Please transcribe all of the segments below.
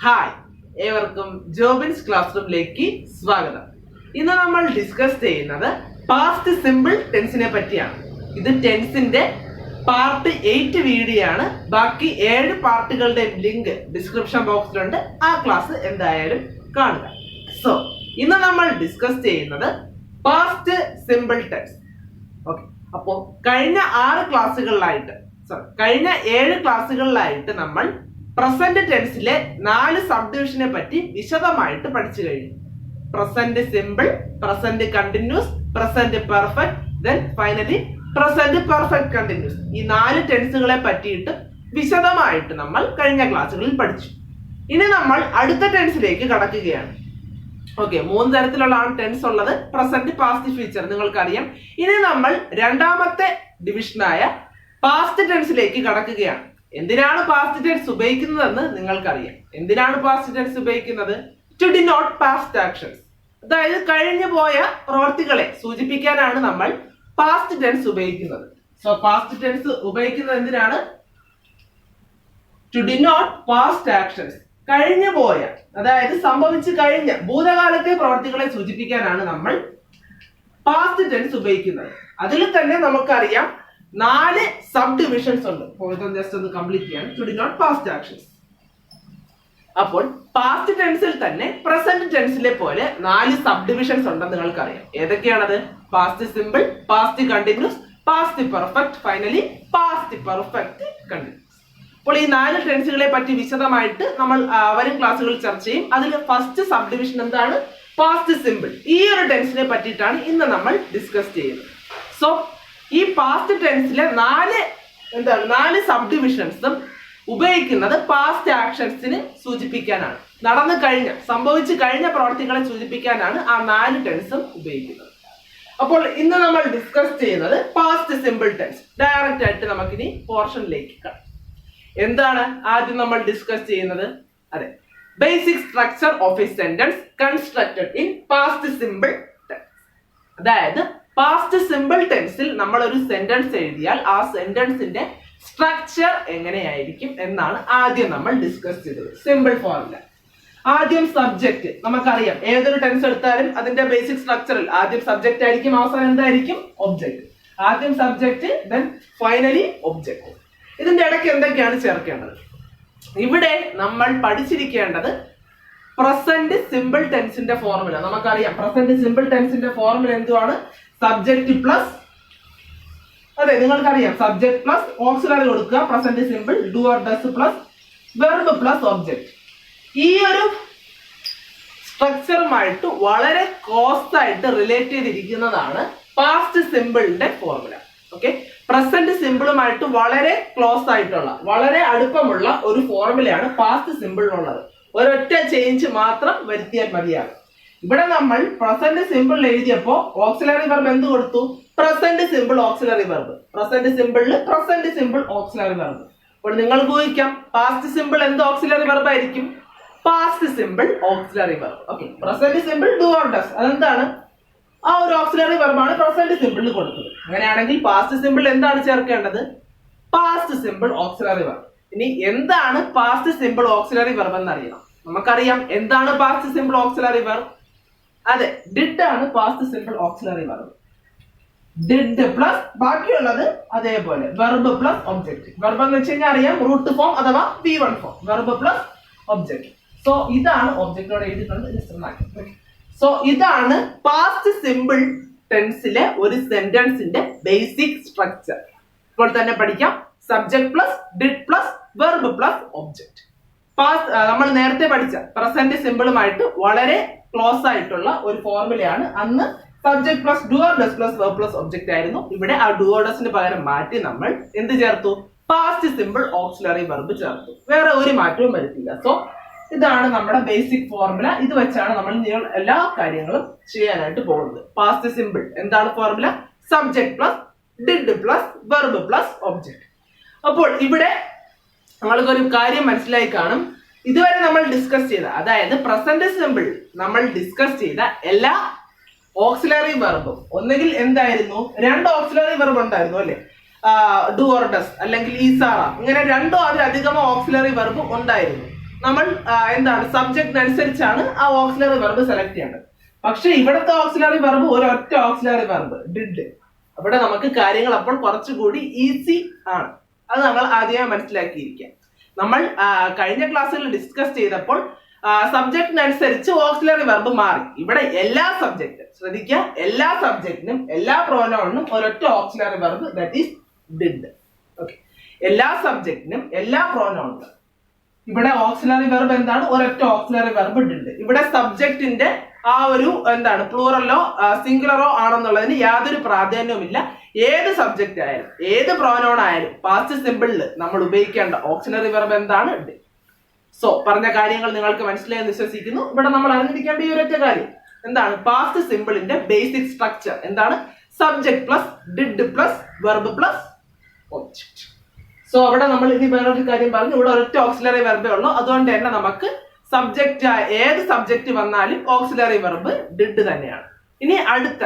Hi, ഏവർക്കും Jobins class റൂമിലേക്ക് സ്വാഗതം. ഇന്ന് നമ്മൾ ഡിസ്കസ് ചെയ്യുന്നത് പാസ്റ്റ് സിമ്പിൾ ടെൻസിനെ പറ്റിയാണ്. ഇത് ടെൻസിന്റെ പാർട്ട് 8 വീഡിയോ ആണ്. ബാക്കി 7 പാർട്ടുകളുടെ ലിങ്ക് ഡിസ്ക്രിപ്ഷൻ ബോക്സിലുണ്ട്. ആ ക്ലാസ് എന്തായാലും കാണുക. സോ ഇന്ന് നമ്മൾ ഡിസ്കസ് ചെയ്യുന്നത് പാസ്റ്റ് സിമ്പിൾ ടെൻസ്. ഓക്കെ, അപ്പോ കഴിഞ്ഞ 7 ക്ലാസ്സുകളിലായിട്ട് നമ്മൾ പ്രസന്റ് ടെൻസിലെ 4 സബ് ഡിവിഷനെ പറ്റി വിശദമായിട്ട് പഠിച്ചു കഴിഞ്ഞു. Present simple, present continuous, present perfect, then finally present perfect continuous. ഈ 4 ടെൻസുകളെ പറ്റിയിട്ട് വിശദമായിട്ട് നമ്മൾ കഴിഞ്ഞ ക്ലാസ്സുകളിൽ പഠിച്ചു. ഇനി നമ്മൾ അടുത്ത ടെൻസിലേക്ക് കടക്കുകയാണ്. ഓക്കെ, 3 തരത്തിലുള്ള ടെൻസ് ഉള്ളത്. പ്രസന്റ്, പാസ്റ്റ്, ഫ്യൂച്ചർ നിങ്ങൾക്കറിയാം. ഇനി നമ്മൾ രണ്ടാമത്തെ ഡിവിഷനായ പാസ്റ്റ് ടെൻസിലേക്ക് കടക്കുകയാണ്. എന്തിനാണ് പാസ്റ്റ് ടെൻസ് ഉപയോഗിക്കുന്നതെന്ന് നിങ്ങൾക്കറിയാം. എന്തിനാണ് പാസ്റ്റ് ടെൻസ് ഉപയോഗിക്കുന്നത്? ടു ഡിനോട്ട് പാസ്റ്റ് ആക്ഷൻസ്, അതായത് കഴിഞ്ഞു പോയ പ്രവൃത്തികളെ സൂചിപ്പിക്കാനാണ് നമ്മൾ പാസ്റ്റ് ടെൻസ് ഉപയോഗിക്കുന്നത്. സോ പാസ്റ്റ് ടെൻസ് ഉപയോഗിക്കുന്നത് എന്തിനാണ്? ടു ഡിനോട്ട് പാസ്റ്റ് ആക്ഷൻസ്, കഴിഞ്ഞു പോയ, അതായത് സംഭവിച്ചു കഴിഞ്ഞ ഭൂതകാലത്തെ പ്രവൃത്തികളെ സൂചിപ്പിക്കാനാണ് നമ്മൾ പാസ്റ്റ് ടെൻസ് ഉപയോഗിക്കുന്നത്. അതിൽ തന്നെ നമുക്കറിയാം 4 സബ് ഡിവിഷൻസ് ഉണ്ട്. ജസ്റ്റ് ഒന്ന് കംപ്ലീറ്റ് ചെയ്യാൻ. To denote past actions. അപ്പോൾ പാസ്റ്റ് ടെൻസിൽ തന്നെ പ്രസന്റ് ടെൻസിലെ പോലെ 4 സബ് ഡിവിഷൻസ് ഉണ്ടെന്ന് നിങ്ങൾക്കറിയാം. ഏതൊക്കെയാണത്? Past simple, past continuous, past perfect, finally past perfect continuous. അപ്പോൾ ഈ 4 ടെൻസുകളെ പറ്റി വിശദമായിട്ട് നമ്മൾ വരും ക്ലാസ്സുകളിൽ ചർച്ച ചെയ്യും. അതിൽ ഫസ്റ്റ് സബ് ഡിവിഷൻ എന്താണ്? Past simple. ഈ ഒരു ടെൻസിനെ പറ്റിയിട്ടാണ് ഇന്ന് നമ്മൾ ഡിസ്കസ് ചെയ്യുന്നത്. സോ ഈ പാസ്റ്റ് ടെൻസിലെ 4 സബ് ഡിവിഷൻസും ഉപയോഗിക്കുന്നത് പാസ്റ്റ് ആക്ഷൻസിന് സൂചിപ്പിക്കാനാണ്. നടന്നു കഴിഞ്ഞ, സംഭവിച്ചു കഴിഞ്ഞ പ്രവർത്തികളെ സൂചിപ്പിക്കാനാണ് ആ 4 ടെൻസും ഉപയോഗിക്കുന്നത്. അപ്പോൾ ഇന്ന് നമ്മൾ ഡിസ്കസ് ചെയ്യുന്നത് പാസ്റ്റ് സിമ്പിൾ ടെൻസ്. ഡയറക്റ്റ് ആയിട്ട് നമുക്കിനി പോർഷനിലേക്ക് കാണാം. എന്താണ് ആദ്യം നമ്മൾ ഡിസ്കസ് ചെയ്യുന്നത്? അതെ, basic structure of a sentence constructed in past simple tense. അതായത് പാസ്റ്റ് സിമ്പിൾ ടെൻസിൽ നമ്മൾ ഒരു സെന്റൻസ് എഴുതിയാൽ ആ സെന്റൻസിന്റെ സ്ട്രക്ചർ എങ്ങനെയായിരിക്കും എന്നാണ് ആദ്യം നമ്മൾ ഡിസ്കസ് ചെയ്തത്. Simple formula. ആദ്യം സബ്ജക്റ്റ്. നമുക്കറിയാം, ഏതൊരു ടെൻസ് എടുത്താലും അതിന്റെ ബേസിക് സ്ട്രക്ചറിൽ ആദ്യം സബ്ജക്റ്റ് ആയിരിക്കും, അവസാനം എന്തായിരിക്കും? ഒബ്ജക്റ്റ്. ആദ്യം സബ്ജക്റ്റ്, ദെൻ ഫൈനലി ഒബ്ജക്റ്റ്. ഇതിന്റെ ഇടയ്ക്ക് എന്തൊക്കെയാണ് ചേർക്കേണ്ടത്? ഇവിടെ നമ്മൾ പഠിച്ചിരിക്കേണ്ടത് പ്രസന്റ് സിമ്പിൾ ടെൻസിന്റെ ഫോർമുല. നമുക്കറിയാം, പ്രസന്റ് സിമ്പിൾ ടെൻസിന്റെ ഫോർമുല എന്തുവാണ്? സബ്ജക്റ്റ് പ്ലസ്, അതെ നിങ്ങൾക്കറിയാം, സബ്ജക്ട് പ്ലസ് ഓക്സിലറി കൊടുക്കുക. Present simple do or does plus verb plus object. ഈ ഒരു സ്ട്രക്ചറുമായിട്ട് വളരെ ക്ലോസ് ആയിട്ട് റിലേറ്റ് ചെയ്തിരിക്കുന്നതാണ് പാസ്റ്റ് സിമ്പിളിന്റെ ഫോർമുല. ഓക്കെ, പ്രസന്റ് സിമ്പിളുമായിട്ട് വളരെ ക്ലോസ് ആയിട്ടുള്ള, വളരെ അടുപ്പമുള്ള ഒരു ഫോർമുലയാണ് പാസ്റ്റ് സിമ്പിളിനുള്ളത്. ഒരൊറ്റ ചേഞ്ച് മാത്രം വരുത്തിയാൽ മതിയാകും. ഇവിടെ നമ്മൾ പ്രസന്റ് സിമ്പിൾ എഴുതിയപ്പോ ഓക്സിലറി വെർബ് എന്ത് കൊടുത്തു? Present simple auxiliary verb. Present സിമ്പിളിൽ പ്രസന്റ് സിമ്പിൾ ഓക്സിലറി വെർബ്. അപ്പോൾ നിങ്ങൾക്ക് ഊഹിക്കാം, പാസ്റ്റ് സിമ്പിൾ എന്ത് ഓക്സിലറി വെർബ് ആയിരിക്കും? Past simple auxiliary verb. Okay, present simple do or does, അതെന്താണ്? ആ ഒരു ഓക്സിലറി വെർബാണ് പ്രസന്റ് സിമ്പിളിൽ കൊടുത്തത്. അങ്ങനെയാണെങ്കിൽ പാസ്റ്റ് സിമ്പിൾ എന്താണ് ചേർക്കേണ്ടത്? Past simple auxiliary verb. ഇനി എന്താണ് പാസ്റ്റ് സിമ്പിൾ ഓക്സിലറി വെർബ് എന്ന് അറിയണം. നമുക്കറിയാം എന്താണ് പാസ്റ്റ് സിമ്പിൾ ഓക്സിലറി വെർബ്. അതെ, ഡിഡ് ആണ് past simple auxiliary verb. Did plus ബാക്കിയുള്ളത് അതേപോലെ വെർബ് പ്ലസ് ഒബ്ജക്റ്റ്. വെർബ് എന്ന് വെച്ച് കഴിഞ്ഞാൽ അറിയാം, റൂട്ട് ഫോം അഥവാ V1 form. Verb plus object. So ഇതാണ് ഒബ്ജക്റ്റോടെ എഴുതിയിട്ടുണ്ട്. സോ ഇതാണ് പാസ്റ്റ് സിമ്പിൾ ടെൻസിലെ ഒരു സെന്റൻസിന്റെ ബേസിക് സ്ട്രക്ചർ. ഇപ്പോൾ തന്നെ പഠിക്കാം. Subject plus did plus verb plus object. നമ്മൾ നേരത്തെ പഠിച്ച പ്രസന്റ് സിമ്പിളുമായിട്ട് വളരെ ക്ലോസ് ആയിട്ടുള്ള ഒരു ഫോർമുലയാണ്. അന്ന് subject plus do or does plus verb plus object ആയിരുന്നു. ഇവിടെ ആ ഡു ഓർ ഡസിന് പകരം മാറ്റി നമ്മൾ എന്ത് ചേർത്തു? പാസ്റ്റ് സിമ്പിൾ ഓക്സിലറി വെർബ് ചേർത്തു. വേറെ ഒരു മാറ്റവും വരുത്തില്ല. സോ ഇതാണ് നമ്മുടെ ബേസിക് ഫോർമുല. ഇത് വെച്ചാണ് നമ്മൾ എല്ലാ കാര്യങ്ങളും ചെയ്യാനായിട്ട് പോകുന്നത്. പാസ്റ്റ് സിമ്പിൾ എന്താണ് formula? Subject plus did plus verb plus object. അപ്പോൾ ഇവിടെ നമ്മൾക്കൊരു കാര്യം മനസ്സിലായി കാണും. ഇതുവരെ നമ്മൾ ഡിസ്കസ് ചെയ്ത, അതായത് പ്രസന്റ് സിമ്പിൾ നമ്മൾ ഡിസ്കസ് ചെയ്ത എല്ലാ ഓക്സിലറി വെർബും ഒന്നുകിൽ എന്തായിരുന്നു? 2 ഓക്സിലറി വെർബ് ഉണ്ടായിരുന്നു അല്ലെ? ഡു ഓർ ഡസ് അല്ലെങ്കിൽ ഈസാറ, ഇങ്ങനെ 2 അതിലധികമോ ഓക്സിലറി വെർബ് ഉണ്ടായിരുന്നു. നമ്മൾ എന്താണ് സബ്ജക്റ്റിനനുസരിച്ചാണ് ആ ഓക്സിലറി വെർബ് സെലക്ട് ചെയ്യേണ്ടത്. പക്ഷെ ഇവിടുത്തെ ഓക്സിലറി വെർബ് ഒരൊറ്റ ഓക്സിലറി വെർബ് ഡിഡ്. അവിടെ നമുക്ക് കാര്യങ്ങൾ അപ്പോൾ കുറച്ചുകൂടി ഈസി ആണ്. അത് നമ്മൾ ആദ്യമേ മനസ്സിലാക്കിയിരിക്കാം. നമ്മൾ കഴിഞ്ഞ ക്ലാസ്സുകളിൽ ഡിസ്കസ് ചെയ്തപ്പോൾ സബ്ജക്റ്റിനനുസരിച്ച് ഓക്സിലറി വെർബ് മാറി. ഇവിടെ എല്ലാ സബ്ജക്റ്റും ശ്രദ്ധിക്കുക, എല്ലാ സബ്ജക്റ്റിനും എല്ലാ പ്രോനൗണിനും ഒരൊറ്റ auxiliary verb that is did. Okay, എല്ലാ സബ്ജക്റ്റിനും എല്ലാ പ്രോനൗണിനും ഇവിടെ ഓക്സിലറി വെർബ് എന്താണ്? ഒരൊറ്റ ഓക്സിലറി വെർബ് ഡിഡ്. ഇവിടെ സബ്ജക്റ്റിന്റെ ആ ഒരു എന്താണ് പ്ലൂറലോ സിംഗുലറോ ആണെന്നുള്ളതിന് യാതൊരു പ്രാധാന്യവുമില്ല. ഏത് സബ്ജക്റ്റ് ആയാലും ഏത് പ്രോനൗൺ ആയാലും പാസ്റ്റ് സിമ്പിളിൽ നമ്മൾ ഉപയോഗിക്കേണ്ട ഓക്സിലറി വെർബ് എന്താണ്? ഡിഡ്. സോ പറഞ്ഞ കാര്യങ്ങൾ നിങ്ങൾക്ക് മനസ്സിലായെന്ന് വിശ്വസിക്കുന്നു. ഇവിടെ നമ്മൾ അറിഞ്ഞിരിക്കേണ്ട ഈ ഒരൊറ്റ കാര്യം എന്താണ്? പാസ്റ്റ് സിമ്പിളിന്റെ ബേസിക് സ്ട്രക്ചർ എന്താണ്? Subject plus did plus verb plus object. So അവിടെ നമ്മൾ ഇനി വേറൊരു കാര്യം പറഞ്ഞു, ഇവിടെ ഒരൊറ്റ ഓക്സിലറി വെർബേ ഉള്ളൂ. അതുകൊണ്ട് തന്നെ നമുക്ക് സബ്ജക്റ്റ് ഏത് സബ്ജക്റ്റ് വന്നാലും ഓക്സിലറി വെർബ് ഡിഡ് തന്നെയാണ്. ഇനി അടുത്ത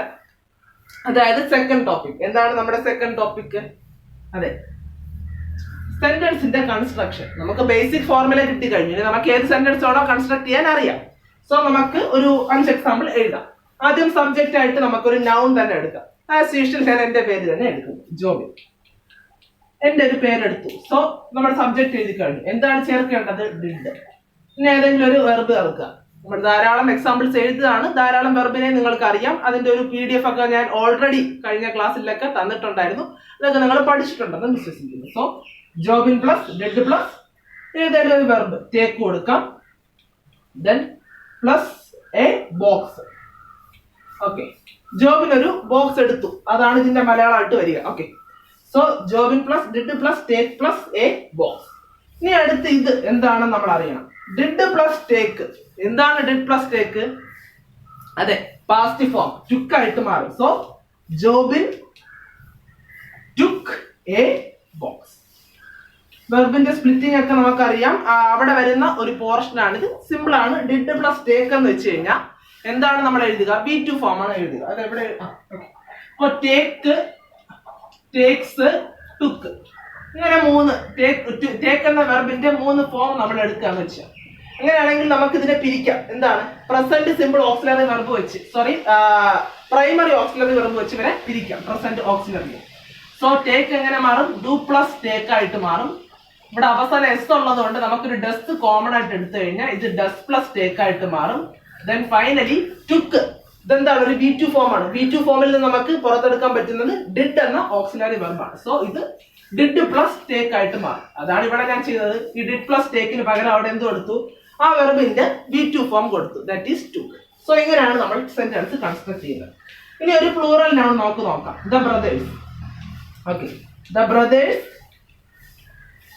അതായത് സെക്കൻഡ് ടോപ്പിക് എന്താണ്? നമ്മുടെ സെക്കൻഡ് ടോപ്പിക് അതെ സെന്റൻസിന്റെ കൺസ്ട്രക്ഷൻ. നമുക്ക് ബേസിക് ഫോർമുല കിട്ടി കഴിഞ്ഞു. ഇനി നമുക്ക് ഏത് സെന്റൻസ് ആണോ കൺസ്ട്രക്ട് ചെയ്യാൻ അറിയാം. സോ നമുക്ക് ഒരു 5 എക്സാമ്പിൾ എഴുതാം. ആദ്യം സബ്ജക്റ്റ് ആയിട്ട് നമുക്കൊരു നൗൺ തന്നെ എടുക്കാം. ആസ് യൂഷ്വൽ ഞാൻ എന്റെ പേര് തന്നെ എടുക്കും, ജോബിൻ. എന്റെ ഒരു പേരെടുത്തു. സോ നമ്മൾ സബ്ജക്ട് എഴുതി കഴിഞ്ഞു. എന്താണ് ചേർക്കേണ്ടത്? ഡിഡ്. ഇനി ഏതെങ്കിലും ഒരു വെർബ് ചേർക്കുക. നമ്മൾ ധാരാളം എക്സാമ്പിൾസ് എഴുതുകയാണ്. ധാരാളം വെർബിനെ നിങ്ങൾക്ക് അറിയാം. അതിന്റെ ഒരു PDF ഒക്കെ ഞാൻ ഓൾറെഡി കഴിഞ്ഞ ക്ലാസ്സിലൊക്കെ തന്നിട്ടുണ്ടായിരുന്നു. അതൊക്കെ നിങ്ങൾ പഠിച്ചിട്ടുണ്ടെന്ന് വിശ്വസിക്കുന്നു. So Jobin plus did plus ഏതെങ്കിലും ഒരു വെർബ് ടേക്ക് കൊടുക്കാം. Then plus a box. Okay, Jobin ഒരു ബോക്സ് എടുത്തു. അതാണ് ഇതിന്റെ മലയാളമായിട്ട് വരിക. Okay, so Jobin plus did plus take plus a box. ഇനി അടുത്ത് ഇത് എന്താണെന്ന് നമ്മൾ അറിയണം. Did plus take. എന്താണ് ഡിഡ് പ്ലസ് ടേക്ക്? അതെ, പാസ്റ്റ് ഫോം ടുക്ക് ആയിട്ട് മാറും. So Jobin took a box. വെർബിന്റെ സ്പ്ലിറ്റിംഗ് ഒക്കെ നമുക്കറിയാം. അവിടെ വരുന്ന ഒരു പോർഷൻ ആണിത്. സിമ്പിൾ ആണ്. ഡിഡ് പ്ലസ് ടേക്ക് എന്ന് വെച്ച് കഴിഞ്ഞാൽ എന്താണ് നമ്മൾ എഴുതുക? V2 ഫോം ആണ് എഴുതുക. അത് എവിടെ? അപ്പൊ ടേക്ക്, ടേക്സ്, ടുക്ക്, ഇങ്ങനെ 3 ടേക്ക് എന്ന വെർബിന്റെ 3 ഫോം നമ്മൾ എടുക്കാന്ന് വെച്ചാൽ അങ്ങനെയാണെങ്കിൽ നമുക്ക് ഇതിനെ പിരിക്കാം. എന്താണ്? പ്രസന്റ് സിമ്പിൾ ഓക്സിലറി വെർബ് വെച്ച് പ്രൈമറി ഓക്സിലറി വെർബ് വെച്ച് ഇവരെ പിരിക്കാം. Present auxiliary. സോ ടേക്ക് എങ്ങനെ മാറും? ഡു പ്ലസ് ടേക്ക് ആയിട്ട് മാറും. ഇവിടെ അവസാനം എസ് ഉള്ളത് കൊണ്ട് നമുക്കൊരു ഡസ് കോമൺ ആയിട്ട് എടുത്തു കഴിഞ്ഞാൽ ഇത് ഡസ് പ്ലസ് ടേക്ക് ആയിട്ട് മാറും. Then finally took. ഇതെന്താണ്? ഒരു V2 ഫോം ആണ്. V2 ഫോമിൽ നിന്ന് നമുക്ക് പുറത്തെടുക്കാൻ പറ്റുന്നത് ഡിഡ് എന്ന ഓക്സിലറി വെർബാണ്. സോ ഇത് ഡിഡ് പ്ലസ് ടേക്ക് ആയിട്ട് മാറും. അതാണ് ഇവിടെ ഞാൻ ചെയ്തത്. ഈ ഡിഡ് പ്ലസ് ടേക്കിന് പകരം അവിടെ എന്ത് കൊടുത്തു? ആ വെർബിന്റെ V2 ഫോം കൊടുത്തു, ദാറ്റ് ഈസ് ടുക്ക്. സോ ഇങ്ങനെയാണ് നമ്മൾ സെന്റൻസ് കൺസ്ട്രക്ട് ചെയ്യുന്നത്. ഇനി ഒരു പ്ലൂറൽ നൗൺ നമുക്ക് നോക്കാം. The brothers. Okay, the brothers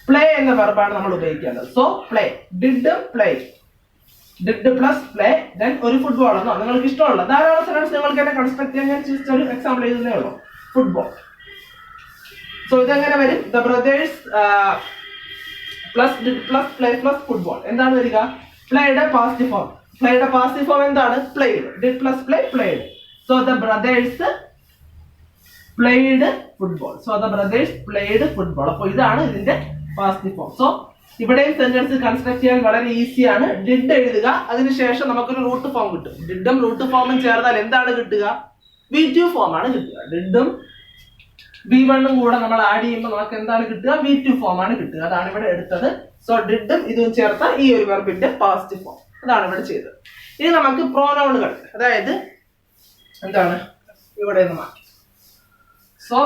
play എന്ന വെർബാണ് നമ്മൾ ഉപയോഗിക്കേണ്ടത്. So play, did play, did plus play. Then ഒരു ഫുട്ബോൾ എന്നോ നിങ്ങൾക്ക് ഇഷ്ടമുള്ള ധാരാളം സെന്റൻസ് നിങ്ങൾക്ക് തന്നെ കൺസ്ട്രക്ട് ചെയ്യാൻ ഞാൻ ഒരു എക്സാമ്പിൾ എഴുതുന്നേ ഉള്ളൂ. ഫുട്ബോൾ. സോ ഇതെങ്ങനെ വരും? The brothers plus did plus play plus football. എന്താണ് വരിക? പ്ലേയുടെ പാസ്റ്റ് ഫോം. പ്ലേയുടെ പാസ്റ്റ് ഫോം എന്താണ്? Played. Did plus play, played. So the brothers played football. So the brothers played football. അപ്പൊ ഇതാണ് ഇതിന്റെ പാസ്റ്റ് ഫോം. സോ ഇവിടെയും sentence construct ചെയ്യാൻ വളരെ ഈസിയാണ്. ഡിഡ് എഴുതുക, അതിനുശേഷം നമുക്കൊരു റൂട്ട് ഫോം കിട്ടും. ഡിഡും റൂട്ട് ഫോമും ചേർന്നാൽ എന്താണ് കിട്ടുക? V2 ഫോം ആണ് കിട്ടുക. ഡിഡും V1ഉം കൂടെ നമ്മൾ ആഡ് ചെയ്യുമ്പോൾ നമുക്ക് എന്താണ് കിട്ടുക? V2 ഫോം ആണ് കിട്ടുക. അതാണ് ഇവിടെ എടുത്തത്. സോ ഡിഡും ഇതും ചേർത്ത ഈ ഒരു വെർബിന്റെ പാസ്റ്റ് ഫോം. അതാണ് ഇവിടെ ചെയ്തത്. ഇനി നമുക്ക് പ്രോനൗണുകൾ, അതായത് എന്താണ് ഇവിടെ നിന്ന് മാറ്റി. സോ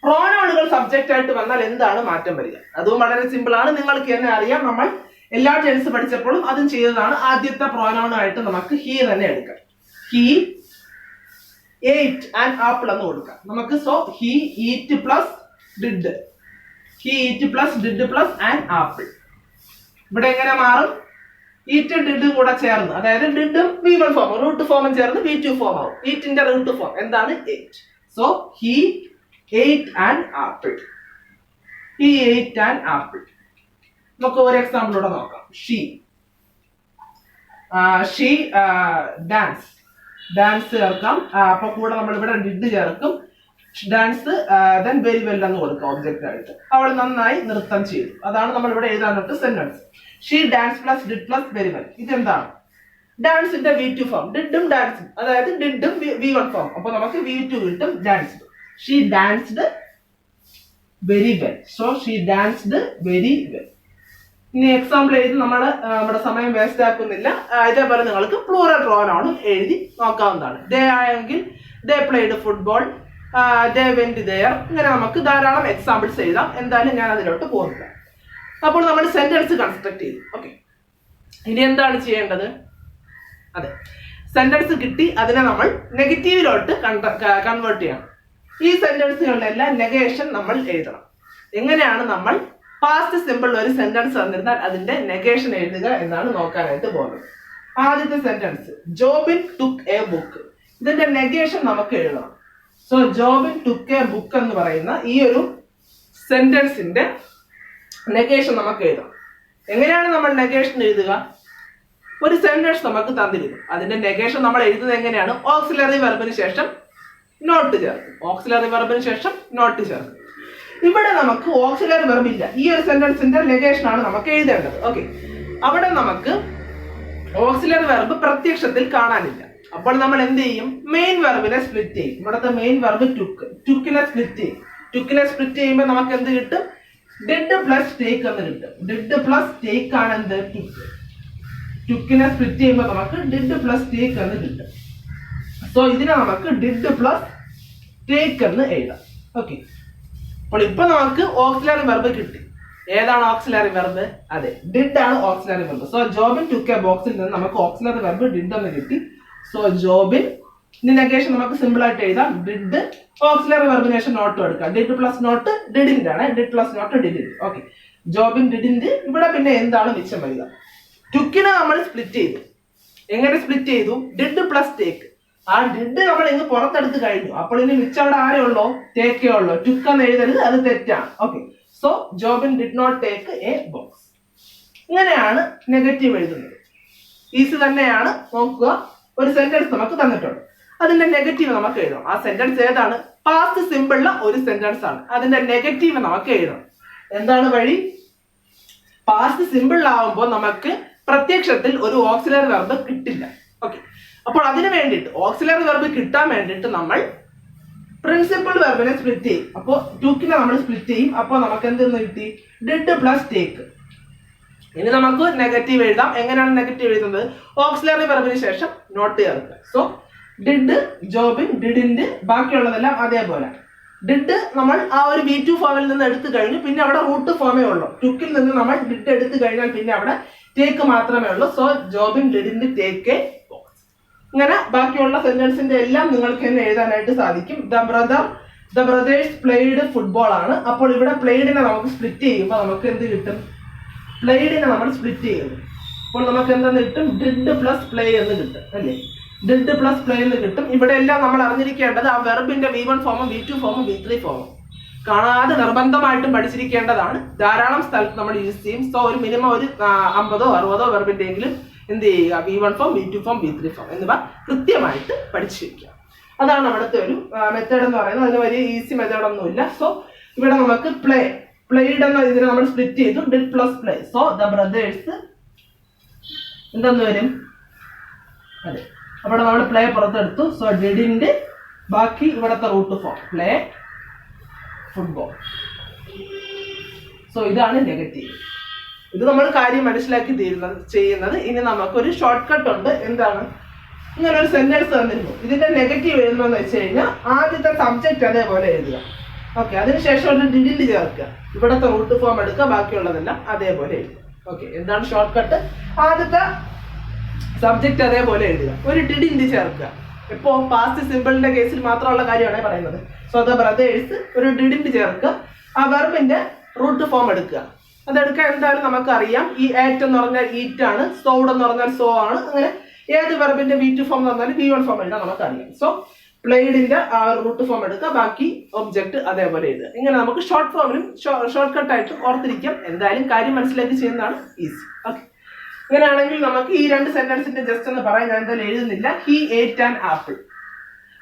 പ്രോനൗണുകൾ സബ്ജക്റ്റ് ആയിട്ട് വന്നാൽ എന്താണ് മാറ്റം വരിക? അതും വളരെ സിമ്പിൾ ആണ്. നിങ്ങൾക്ക് തന്നെ അറിയാം. നമ്മൾ എല്ലാ ടെൻസ് പഠിച്ചപ്പോഴും അതും ചെയ്തതാണ്. ആദ്യത്തെ പ്രോനൗൺ ആയിട്ട് നമുക്ക് ഹി തന്നെ എടുക്കാം. ഹി ate an apple എന്ന് കൊടുക്കാം നമുക്ക്. So he eat plus did. He eat plus did plus an apple. ഇവിടെ എങ്ങനെ മാറും? ഈറ്റ് ഡിഡ് കൂടെ ചേർന്ന്, അതായത് ഡിഡും V1 ഫോം റൂട്ട് ഫോമും ചേർന്ന് V2 ഫോം ആവും. ഈറ്റിന്റെ റൂട്ട് ഫോം എന്താണ്? 8. So he ate an apple. He ate an apple. നമുക്ക് ഒരു എക്സാമ്പിളൂടെ നോക്കാം. She ഡാൻസ് ചേർക്കാം. അപ്പൊ കൂടെ നമ്മൾ ഇവിടെ ഡിഡ് ചേർക്കും. ഡാൻസ് ദെൻ വെരി വെൽ എന്ന് കൊടുക്കുക ഒബ്ജക്റ്റ് ആയിട്ട്. അവൾ നന്നായി നൃത്തം ചെയ്തു. അതാണ് നമ്മൾ ഇവിടെ എഴുതാനായിട്ട് sentence. She dance plus did plus very well. ഇതെന്താണ്? ഡാൻസിന്റെ V2 ഫോം. ഡിഡും ഡാൻസും, അതായത് ഡിഡും V1 ഫോം. അപ്പൊ നമുക്ക് V2 കിട്ടും danced. She danced very well. So she danced very well. ഇനി എക്സാമ്പിൾ എഴുതി നമ്മുടെ സമയം വേസ്റ്റ് ആക്കുന്നില്ല. ഇതേപോലെ നിങ്ങൾക്ക് പ്ലൂറൽ പ്രോനൗണും എഴുതി നോക്കാവുന്നതാണ്. ദേ ആയെങ്കിൽ they played football, they went there. ഇങ്ങനെ നമുക്ക് ധാരാളം എക്സാമ്പിൾസ് എഴുതാം. എന്തായാലും ഞാൻ അതിലോട്ട് പോകുന്നില്ല. അപ്പോൾ നമ്മൾ സെന്റൻസ് കൺസ്ട്രക്ട് ചെയ്തു. ഓക്കെ, ഇനി എന്താണ് ചെയ്യേണ്ടത്? അതെ, സെന്റൻസ് കിട്ടി, അതിനെ നമ്മൾ നെഗറ്റീവിലോട്ട് കൺവേർട്ട് ചെയ്യണം. ഈ സെന്റൻസുകളിലെല്ലാം നെഗേഷൻ നമ്മൾ എഴുതണം. എങ്ങനെയാണ് നമ്മൾ പാസ്റ്റ് സിമ്പിൾ ഒരു സെന്റൻസ് തന്നിരുന്നാൽ അതിന്റെ നെഗേഷൻ എഴുതുക എന്നാണ് നോക്കാനായിട്ട് പോകുന്നത്. ആദ്യത്തെ sentence, Jobin took A book. ഇതിന്റെ നെഗേഷൻ നമുക്ക് എഴുതണം. So Jobin took A book എന്ന് പറയുന്ന ഈ ഒരു സെന്റൻസിന്റെ നെഗേഷൻ നമുക്ക് എഴുതാം. എങ്ങനെയാണ് നമ്മൾ നെഗേഷൻ എഴുതുക? ഒരു സെന്റൻസ് നമുക്ക് തന്നിരിക്കും, അതിന്റെ നെഗേഷൻ നമ്മൾ എഴുതുന്നത് എങ്ങനെയാണ്? ഓക്സിലറി വെർബിന് ശേഷം നോട്ട് ചേർക്കും. ഓക്സിലറി വെർബിന് ശേഷം നോട്ട് ചേർക്കും. ഇവിടെ നമുക്ക് ഓക്സിലറി വെർബ് ഇല്ല. ഈ ഒരു സെന്റൻസിന്റെ നെഗേഷൻ ആണ് നമുക്ക് എഴുതേണ്ടത്. ഓക്കെ, അവിടെ നമുക്ക് ഓക്സിലറി വെർബ് പ്രത്യക്ഷത്തിൽ കാണാനില്ല. അപ്പോൾ നമ്മൾ എന്ത് ചെയ്യും? മെയിൻ വെർബിനെ സ്പ്ലിറ്റ് ചെയ്യും. ഇവിടുത്തെ മെയിൻ വെർബ് ടുക്ക്. ടുക്കിനെ സ്പ്ലിറ്റ് ചെയ്യും. ടുക്കിനെ സ്പ്ലിറ്റ് ചെയ്യുമ്പോൾ നമുക്ക് എന്ത് കിട്ടും? ഡിഡ് പ്ലസ് ടേക്ക് എന്ന് കിട്ടും. ഡിഡ് പ്ലസ് ടേക്ക് ആണ് എന്ത്? ടുക്ക്. ടുക്കിനെ സ്പ്ലിറ്റ് ചെയ്യുമ്പോൾ നമുക്ക് ഡിഡ് പ്ലസ് ടേക്ക് എന്ന് കിട്ടും. സോ ഇതിനെ നമുക്ക് ഡിഡ് പ്ലസ് ടേക്ക് എന്ന് എഴുതാം. ഓക്കെ, അപ്പോൾ ഇപ്പൊ നമുക്ക് ഓക്സിലറി വെർബ് കിട്ടി. ഏതാണ് ഓക്സിലറി വെർബ്? അതെ, ഡിഡ് ആണ് auxiliary verb. So Jobin took A ബോക്സിൽ നിന്ന് നമുക്ക് ഓക്സിലറി വെർബ് ഡിഡ് എന്ന് കിട്ടി. സോ ജോബിൻ നെഗേഷൻ നമുക്ക് സിമ്പിൾ ആയിട്ട് എഴുതാം. ഡിഡ് ഓക്സിലറി വെർബിന് ശേഷം നോട്ട് എടുക്കാം. ഡിഡ് പ്ലസ് നോട്ട് ഡിഡിന്റെ ആണ്. Did plus not didn't. Okay, Jobin didn't. ഇവിടെ പിന്നെ എന്താണ് മിച്ചം വരിക? ടുക്കിനെ നമ്മൾ സ്പ്ലിറ്റ് ചെയ്തു. എങ്ങനെ സ്പ്ലിറ്റ് ചെയ്തു? Did plus take. ആ ഡിഡ് നമ്മൾ ഇങ്ങ് പുറത്തെടുത്ത് കഴിഞ്ഞു. അപ്പോൾ ഇനി മിച്ചം അവിടെ ആരേ ഉള്ളോ? ടേക്കേ ഉള്ളോ. ടുക്ക് എന്ന് എഴുതരുത്, അത് തെറ്റാണ്. Okay, so Jobin did not take a box. ഇങ്ങനെയാണ് നെഗറ്റീവ് എഴുതുന്നത്. ഈസി തന്നെയാണ്. നോക്കുക, ഒരു സെന്റൻസ് നമുക്ക് തന്നിട്ടുണ്ട്, അതിന്റെ നെഗറ്റീവ് നമുക്ക് എഴുതാം. ആ സെന്റൻസ് ഏതാണ്? പാസ്റ്റ് സിമ്പിളുള്ള ഒരു സെന്റൻസ് ആണ്. അതിന്റെ നെഗറ്റീവ് നമുക്ക് എഴുതാം. എന്താണ് വഴി? പാസ്റ്റ് സിമ്പിൾ ആവുമ്പോൾ നമുക്ക് പ്രത്യക്ഷത്തിൽ ഒരു ഓക്സിലറി വെർബ് കിട്ടില്ല. ഓക്കെ, അപ്പോൾ അതിന് വേണ്ടിയിട്ട് ഓക്സിലറി വെർബ് കിട്ടാൻ വേണ്ടിയിട്ട് നമ്മൾ പ്രിൻസിപ്പൽ വെർബിനെ സ്പ്ലിറ്റ് ചെയ്യും. അപ്പോൾ ടുക്കിനെ നമ്മൾ സ്പ്ലിറ്റ് ചെയ്യും. അപ്പോൾ നമുക്ക് എന്തെന്ന് കിട്ടി? Did plus take. ഇനി നമുക്ക് നെഗറ്റീവ് എഴുതാം. എങ്ങനെയാണ് നെഗറ്റീവ് എഴുതുന്നത്? ഓക്സിലറി വെർബിന് ശേഷം നോട്ട് ചേർക്കുക. സോ ഡിഡ്, ജോബിൻ, ഡിഡിന്റെ, ബാക്കിയുള്ളതെല്ലാം അതേപോലെ. ഡിഡ് നമ്മൾ ആ ഒരു V2 ഫോമിൽ നിന്ന് എടുത്തു കഴിഞ്ഞു. പിന്നെ അവിടെ റൂട്ട് ഫോമേ ഉള്ളൂ. ടുക്കിൽ നിന്ന് നമ്മൾ ഡിഡ് എടുത്തു കഴിഞ്ഞാൽ പിന്നെ അവിടെ ടേക്ക് മാത്രമേ ഉള്ളൂ. So Jobin didn't take a box. ഇങ്ങനെ ബാക്കിയുള്ള സെന്റൻസിന്റെ എല്ലാം നിങ്ങൾക്ക് തന്നെ എഴുതാനായിട്ട് സാധിക്കും. ദ ബ്രദേഴ്സ് പ്ലേഡ് ഫുട്ബോൾ ആണ്. അപ്പോൾ ഇവിടെ പ്ലേഡിനെ നമുക്ക് സ്പ്ലിറ്റ് ചെയ്യുമ്പോൾ നമുക്ക് എന്ത് കിട്ടും? പ്ലേഡിനെ നമ്മൾ സ്പ്ലിറ്റ് ചെയ്യുന്നു. അപ്പോൾ നമുക്ക് എന്തെന്ന് കിട്ടും? ഡിഡ് പ്ലസ് പ്ലേ എന്ന് കിട്ടും, അല്ലേ? ഡിഡ് പ്ലസ് പ്ലേ എന്ന് കിട്ടും. ഇവിടെ എല്ലാം നമ്മൾ അറിഞ്ഞിരിക്കേണ്ടത് ആ വെർബിന്റെ V1 ഫോമും V2 ഫോമും V3 ഫോമും കാണാതെ നിർബന്ധമായിട്ടും പഠിച്ചിരിക്കേണ്ടതാണ്. ധാരാളം സ്ഥലത്ത് നമ്മൾ യൂസ് ചെയ്യും. സോ ഒരു മിനിമം ഒരു 50-ഓ 60-ഓ വെർബിന്റെ എങ്കിലും എന്ത് ചെയ്യുക? V1 form, V2 form, V3 form എന്നിവ കൃത്യമായിട്ട് പഠിച്ചു വയ്ക്കുക. അതാണ് അവിടുത്തെ ഒരു മെത്തേഡ് എന്ന് പറയുന്നത്. അതിന് വലിയ ഈസി മെത്തേഡ് ഒന്നുമില്ല. സോ ഇവിടെ നമുക്ക് പ്ലേഡ് എന്ന ഇതിനെ നമ്മൾ സ്പ്ലിറ്റ് ചെയ്തു. Did plus play. So the brothers എന്തെന്ന് വരും? അതെ, അവിടെ നമ്മൾ പ്ലേ പുറത്തെടുത്തു. സോ ഡിഡിന്റെ ബാക്കി ഇവിടത്തെ root form play football. So ഇതാണ് നെഗറ്റീവ്. ഇത് നമ്മൾ കാര്യം മനസ്സിലാക്കി ചെയ്യുന്നത്. ഇനി നമുക്കൊരു ഷോർട്ട് കട്ട് ഉണ്ട്. എന്താണ്? ഇങ്ങനെ ഒരു സെന്റൻസ് തന്നിരുന്നു. ഇതിന്റെ നെഗറ്റീവ് എഴുതണമെന്ന് വെച്ച് കഴിഞ്ഞാൽ ആദ്യത്തെ സബ്ജക്റ്റ് അതേപോലെ എഴുതുക. ഓക്കെ, അതിനുശേഷം ഒരു ഡിഡിന്റ് ചേർക്കുക. ഇവിടത്തെ റൂട്ട് ഫോം എടുക്കുക. ബാക്കിയുള്ളതെല്ലാം അതേപോലെ എഴുതുക. ഓക്കെ, എന്താണ് ഷോർട്ട് കട്ട്? ആദ്യത്തെ സബ്ജക്റ്റ് അതേപോലെ എഴുതുക, ഒരു ഡിഡിന്റ് ചേർക്കുക. ഇപ്പോ പാസ്റ്റ് സിമ്പിളിന്റെ കേസിൽ മാത്രമുള്ള കാര്യമാണ് പറയുന്നത്. സോ ദ ബ്രദേഴ്സ്, ഒരു ഡിഡിന്റ് ചേർക്കുക. ആ വെർബിന്റെ റൂട്ട് ഫോം എടുക്കുക. അതെടുക്കാൻ എന്തായാലും നമുക്കറിയാം. ഈ ആറ്റ് എന്ന് പറഞ്ഞാൽ ഈറ്റ് ആണ്, സോഡ് എന്ന് പറഞ്ഞാൽ സോ ആണ്. അങ്ങനെ ഏത് വെർബിന്റെ V2 ഫോം എന്ന് പറഞ്ഞാൽ V1 ഫോം എഴുതാൻ നമുക്കറിയാം. സോ പ്ലേഡിന്റെ ആ റൂട്ട് ഫോം എടുക്കുക. ബാക്കി ഒബ്ജക്ട് അതേപോലെ എഴുതുക. ഇങ്ങനെ നമുക്ക് ഷോർട്ട് ഫോമിലും ഷോർട്ട് കട്ട് ആയിട്ട് ഓർത്തിരിക്കാം. എന്തായാലും കാര്യം മനസ്സിലാക്കി ചെയ്യുന്നതാണ് ഈസി. ഓക്കെ, ഇങ്ങനെയാണെങ്കിൽ നമുക്ക് ഈ രണ്ട് സെന്റൻസിന്റെ ജസ്റ്റ് എന്ന് പറയാൻ ഞാൻ എന്തായാലും എഴുതുന്നില്ല. ഹി ഏറ്റ് ആൻ ആപ്പിൾ.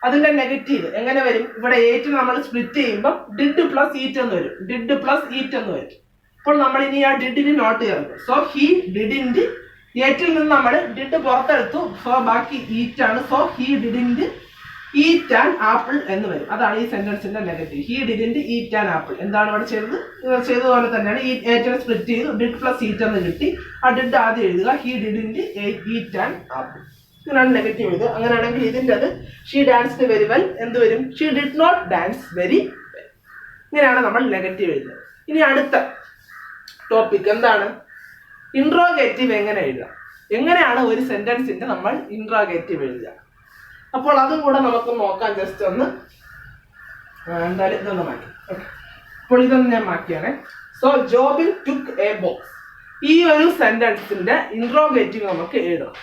അതിന്റെ നെഗറ്റീവ് എങ്ങനെ വരും? ഇവിടെ 8 നമ്മൾ സ്പ്ലിറ്റ് ചെയ്യുമ്പോൾ ഡിഡ് പ്ലസ് ഈറ്റ് എന്ന് വരും. ഡിഡ് പ്ലസ് ഈറ്റ് എന്ന് വരും. അപ്പോൾ നമ്മൾ ഇനി ആ ഡിഡിന് നോട്ട് ചേർക്കും. സോ ഹി ഡിഡിന്റ് 8ൽ നിന്ന് നമ്മൾ ഡിഡ് പുറത്തെടുത്തു. സോ ബാക്കി ഈറ്റ് ആണ്. So he didn't eat an apple എന്ന് വരും. അതാണ് ഈ സെന്റൻസിന്റെ negative. He didn't eat an apple. എന്താണ് ഇവിടെ ചെയ്തത്? ചെയ്തതുപോലെ തന്നെയാണ്. ഈ 8നെ സ്പ്ലിറ്റ് ചെയ്തു. ഡിഡ് പ്ലസ് ഈറ്റ് എന്ന് കിട്ടി. ആ ഡിഡ് ആദ്യം എഴുതുക. He didn't eat an apple. ഇങ്ങനെയാണ് നെഗറ്റീവ് ഇത്. അങ്ങനെയാണെങ്കിൽ ഇതിൻ്റെ അത് ഷീ ഡാൻസ്ഡ് വെരി വെൽ എന്ത് വരും? She did not dance very well. ഇങ്ങനെയാണ് നമ്മൾ നെഗറ്റീവ് എഴുതുന്നത്. ഇനി അടുത്ത ടോപ്പിക് എന്താണ്? ഇൻട്രോഗേറ്റീവ് എങ്ങനെ എഴുതാം? എങ്ങനെയാണ് ഒരു സെന്റൻസിന്റെ നമ്മൾ ഇൻട്രോഗേറ്റീവ് എഴുതുക? അപ്പോൾ അതും കൂടെ നമുക്ക് നോക്കാം. ജസ്റ്റ് ഒന്ന് എന്തായാലും ഇതൊന്ന് മാറ്റി. അപ്പോൾ ഇതൊന്ന് ഞാൻ മാറ്റിയാണ്. So Jobin took a box. ഈ ഒരു സെന്റൻസിന്റെ ഇൻട്രോഗേറ്റീവ് നമുക്ക് എഴുതാം.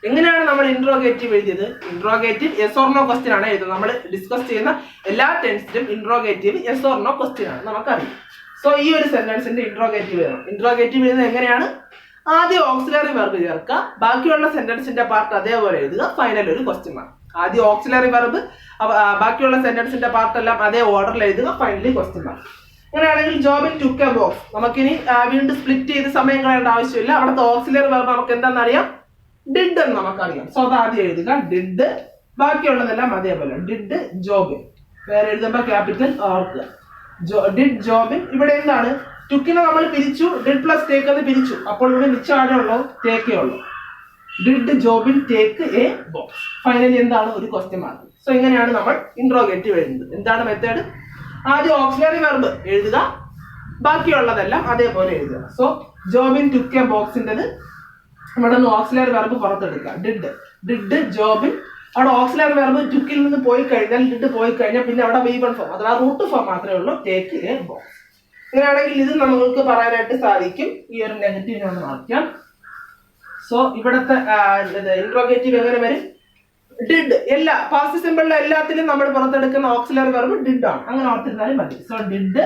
എങ്ങനെയാണ് നമ്മൾ ഇൻട്രോഗേറ്റീവ് എഴുതിയത്? Interrogative yes or no question ആണ് എഴുതുന്നത്. നമ്മൾ ഡിസ്കസ് ചെയ്യുന്ന എല്ലാ ടെൻസിലും interrogative yes or no question ആണ്, നമുക്കറിയാം. സോ ഈ ഒരു സെന്റൻസിന്റെ ഇൻട്രോഗേറ്റീവ് എഴുതണം. ഇൻട്രോഗേറ്റീവ് എഴുതുന്നത് എങ്ങനെയാണ്? ആദ്യം ഓക്സിലറി വെർബ് ചേർക്കുക, ബാക്കിയുള്ള സെന്റൻസിന്റെ പാർട്ട് അതേപോലെ എഴുതുക, ഫൈനൽ ഒരു ക്വസ്റ്റ്യൻ മാർക്ക്. ആദ്യം ഓക്സിലറി വെർബ്, ബാക്കിയുള്ള സെന്റൻസിന്റെ പാർട്ട് എല്ലാം അതേ ഓർഡറിൽ എഴുതുക, ഫൈനലി ക്വസ്റ്റ്യൻ മാർക്ക്. അങ്ങനെയാണെങ്കിൽ ജോബിൻ ടുക്ക് എ ബോക്സ്. നമുക്കിനി വീണ്ടും സ്പ്ലിറ്റ് ചെയ്ത് സമയം കളയേണ്ട ആവശ്യമില്ല. അവിടുത്തെ ഓക്സിലറി വെർബ് നമുക്ക് എന്താണെന്നറിയാം? ഡിഡ് എന്ന് നമുക്കറിയാം. സോ അത് ആദ്യം എഴുതുക, ഡിഡ്. ബാക്കിയുള്ളതെല്ലാം അതേപോലെ ഡിഡ് ജോബിൻ. വേറെ എഴുതുമ്പോൾ ക്യാപിറ്റൽ ഓർക്കുക. ഡിഡ് ജോബിൻ. ഇവിടെ എന്താണ്? ടുക്കിനെ നമ്മൾ പിരിച്ചു, ഡിഡ് പ്ലസ് ടേക്ക് എന്ന് പിരിച്ചു. അപ്പോൾ ഇവിടെ മിച്ചം ആരേ ഉള്ളൂ? ടേക്കേ ഉള്ളൂ. Did Jobin take a box. Finally എന്താണ്? ഒരു ക്വസ്റ്റ്യൻ മാർക്ക്. സോ ഇങ്ങനെയാണ് നമ്മൾ ഇൻട്രോഗേറ്റീവ് എഴുതുന്നത്. എന്താണ് മെത്തേഡ്? ആദ്യം ഓക്സിലറി വെർബ് എഴുതുക, ബാക്കിയുള്ളതെല്ലാം അതേപോലെ എഴുതുക. സോ ജോബിൻ ടുക്ക് എ ബോക്സിൻ്റെത് ഇവിടെ നിന്ന് ഓക്സിലറി വെർബ് പുറത്തെടുക്കുക. ഡിഡ് ജോബിൻ. അവിടെ ഓക്സിലറി വെർബ് ടുക്കിൽ നിന്ന് പോയി കഴിഞ്ഞാൽ, ഡിഡ് പോയി കഴിഞ്ഞാൽ പിന്നെ അവിടെ V1 ഫോം അഥവാ റൂട്ട് ഫോം മാത്രമേ ഉള്ളൂ. Take a box. ഇങ്ങനെയാണെങ്കിൽ ഇത് നമുക്ക് പറയാനായിട്ട് സാധിക്കും. ഈ ഒരു നെഗറ്റീവ് ഒന്ന് മാറ്റാം. സോ ഇവിടുത്തെ ഇൻട്രോഗേറ്റീവ് എങ്ങനെ വരും? ഡിഡ്. എല്ലാ പാസ്റ്റ് സിമ്പിളിലെ എല്ലാത്തിലും നമ്മൾ പുറത്തെടുക്കുന്ന ഓക്സിലറി വെർബ് ഡിഡ് ആണ്. അങ്ങനെ ഓർത്തിരുന്നാലും മതി. So did